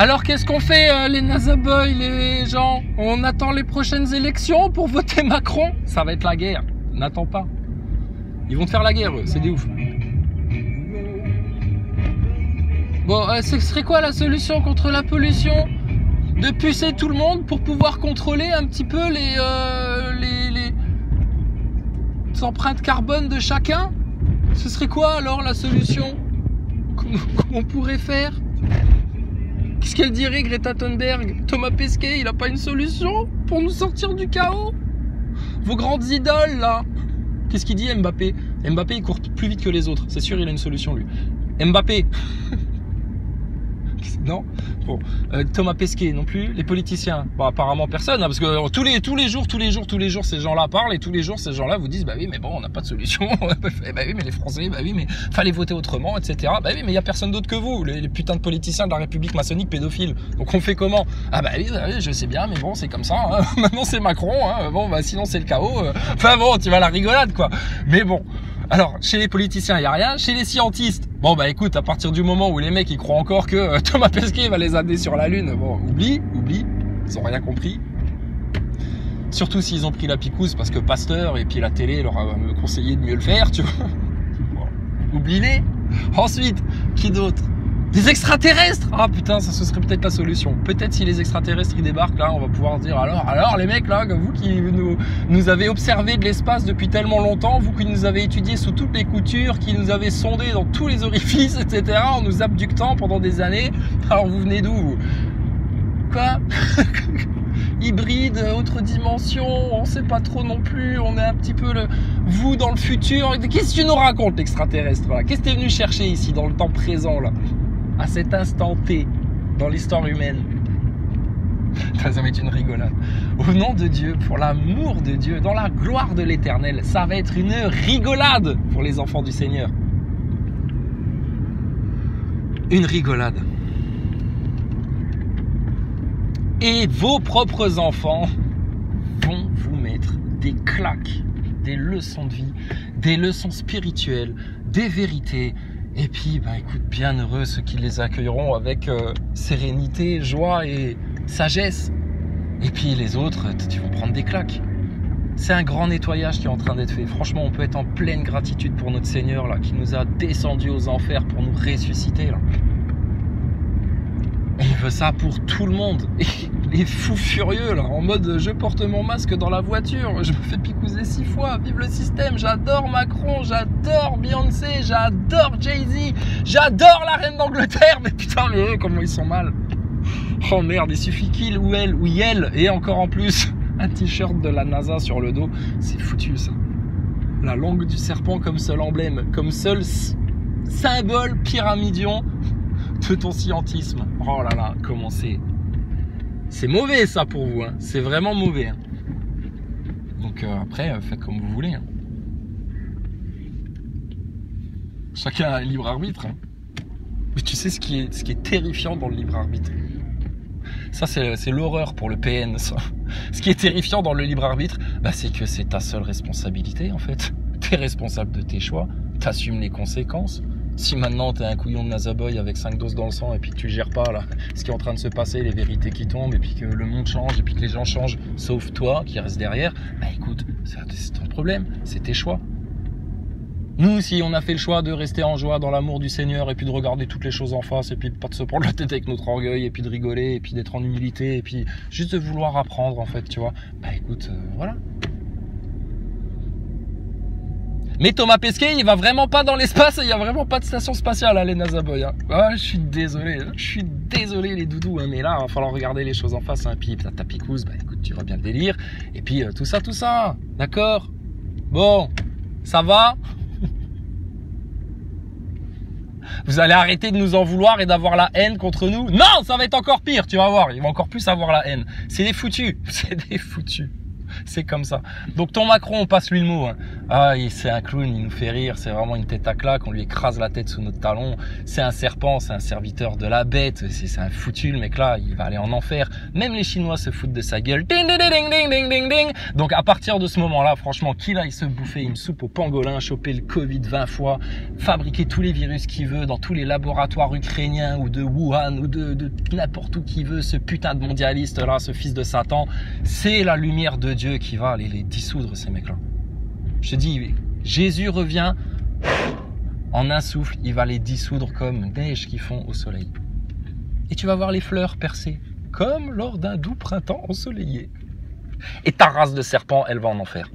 Alors qu'est-ce qu'on fait les NASA Boys, les gens? On attend les prochaines élections pour voter Macron? Ça va être la guerre, n'attends pas. Ils vont te faire la guerre eux, c'est des ouf. Bon, ce serait quoi la solution contre la pollution? De pucer tout le monde pour pouvoir contrôler un petit peu les empreintes carbone de chacun? Ce serait quoi alors la solution? Comment on pourrait faire? Qu'est-ce qu'elle dirait Greta Thunberg? Thomas Pesquet, il a pas une solution pour nous sortir du chaos? Vos grandes idoles là. Qu'est-ce qu'il dit Mbappé? Mbappé il court plus vite que les autres, c'est sûr il a une solution lui. Mbappé. Non. Bon, Thomas Pesquet non plus. Les politiciens, bon, apparemment personne, hein, parce que tous les jours, ces gens-là parlent et tous les jours, ces gens-là vous disent, bah oui, mais bon, on n'a pas de solution. Bah oui, mais les Français, bah oui, mais fallait voter autrement, etc. Bah oui, mais il y a personne d'autre que vous, les putains de politiciens de la République maçonnique pédophiles. Donc on fait comment? Ah bah oui, je sais bien, mais bon, c'est comme ça. Hein. Maintenant c'est Macron. Hein. Bon, bah sinon c'est le chaos. Enfin bon, tu vas à la rigolade quoi. Mais bon. Alors, chez les politiciens, il n'y a rien. Chez les scientistes, bon bah écoute, à partir du moment où les mecs ils croient encore que Thomas Pesquet va les amener sur la Lune, bon, oublie, ils ont rien compris. Surtout s'ils ont pris la picouse parce que Pasteur et puis la télé leur a conseillé de mieux le faire, tu vois. Bon, oublie-les. Ensuite, qui d'autre? Des extraterrestres! Ah putain, ça ce serait peut-être la solution. Peut-être si les extraterrestres ils débarquent là, on va pouvoir dire alors les mecs là, vous qui nous avez observé de l'espace depuis tellement longtemps, vous qui nous avez étudié sous toutes les coutures, qui nous avez sondé dans tous les orifices, etc. en nous abductant pendant des années. Alors vous venez d'où? Quoi? Hybride, autre dimension, on sait pas trop non plus, on est un petit peu vous dans le futur. Qu'est-ce que tu nous racontes l'extraterrestre là? Qu'est-ce que tu es venu chercher ici dans le temps présent là? À cet instant T, dans l'histoire humaine. Ça va être une rigolade. Au nom de Dieu, pour l'amour de Dieu, dans la gloire de l'Éternel, ça va être une rigolade pour les enfants du Seigneur. Une rigolade. Et vos propres enfants vont vous mettre des claques, des leçons de vie, des leçons spirituelles, des vérités. Et puis, bah, écoute, bien heureux ceux qui les accueilleront avec sérénité, joie et sagesse. Et puis les autres, tu vas prendre des claques. C'est un grand nettoyage qui est en train d'être fait. Franchement, on peut être en pleine gratitude pour notre Seigneur là, qui nous a descendus aux enfers pour nous ressusciter là. Et il veut ça pour tout le monde. Et les fous furieux là, en mode je porte mon masque dans la voiture, je me fais picouser 6 fois, vive le système, j'adore Macron, j'adore Beyoncé, j'adore Jay-Z, j'adore la reine d'Angleterre, mais putain mais eux comment ils sont mal. Oh merde, il suffit qu'il ou elle ou yel, et encore en plus un t-shirt de la NASA sur le dos, c'est foutu ça. La langue du serpent comme seul emblème, comme seul symbole pyramidion de ton scientisme. Oh là là, comment c'est mauvais ça pour vous, hein. C'est vraiment mauvais. Hein. Donc après, faites comme vous voulez. Hein. Chacun a un libre arbitre. Hein. Mais tu sais ce qui est terrifiant dans le libre arbitre? Ça c'est l'horreur pour le PN ça. Ce qui est terrifiant dans le libre arbitre, bah, c'est que c'est ta seule responsabilité en fait. Tu es responsable de tes choix, tu assumes les conséquences. Si maintenant t'es un couillon de Nazaboy avec 5 doses dans le sang et puis que tu gères pas là ce qui est en train de se passer, les vérités qui tombent et puis que le monde change et puis que les gens changent sauf toi qui reste derrière, bah écoute, c'est ton problème, c'est tes choix. Nous, si on a fait le choix de rester en joie dans l'amour du Seigneur et puis de regarder toutes les choses en face et puis de pas de se prendre la tête avec notre orgueil et puis de rigoler et puis d'être en humilité et puis juste de vouloir apprendre en fait, tu vois, bah écoute, voilà. Mais Thomas Pesquet, il va vraiment pas dans l'espace, il y a vraiment pas de station spatiale, hein, les NASA Boys. Hein. Ah, je suis désolé les doudous, hein, mais là, il va falloir regarder les choses en face. Hein. Puis ta picouse, bah écoute, tu vois bien le délire. Et puis tout ça, d'accord? Bon, ça va? Vous allez arrêter de nous en vouloir et d'avoir la haine contre nous? Non, ça va être encore pire, tu vas voir, ils vont encore plus avoir la haine. C'est des foutus, c'est des foutus. C'est comme ça. Donc ton Macron, on passe lui le mot. Hein. Ah, c'est un clown, il nous fait rire, c'est vraiment une tête à claque, on lui écrase la tête sous notre talon. C'est un serpent, c'est un serviteur de la bête, c'est un foutu, le mec là, il va aller en enfer. Même les Chinois se foutent de sa gueule. Ding, ding, ding, ding, ding, ding, ding. Donc à partir de ce moment-là, franchement, qu'il aille se bouffer une soupe au pangolin, choper le Covid 20 fois, fabriquer tous les virus qu'il veut dans tous les laboratoires ukrainiens ou de Wuhan ou de n'importe où qu'il veut, ce putain de mondialiste là, ce fils de Satan, c'est la lumière de Dieu qui va aller les dissoudre, ces mecs là. Je te dis, Jésus revient en un souffle, il va les dissoudre comme neige qu'ils font au soleil. Et tu vas voir les fleurs percer, comme lors d'un doux printemps ensoleillé. Et ta race de serpent, elle va en enfer.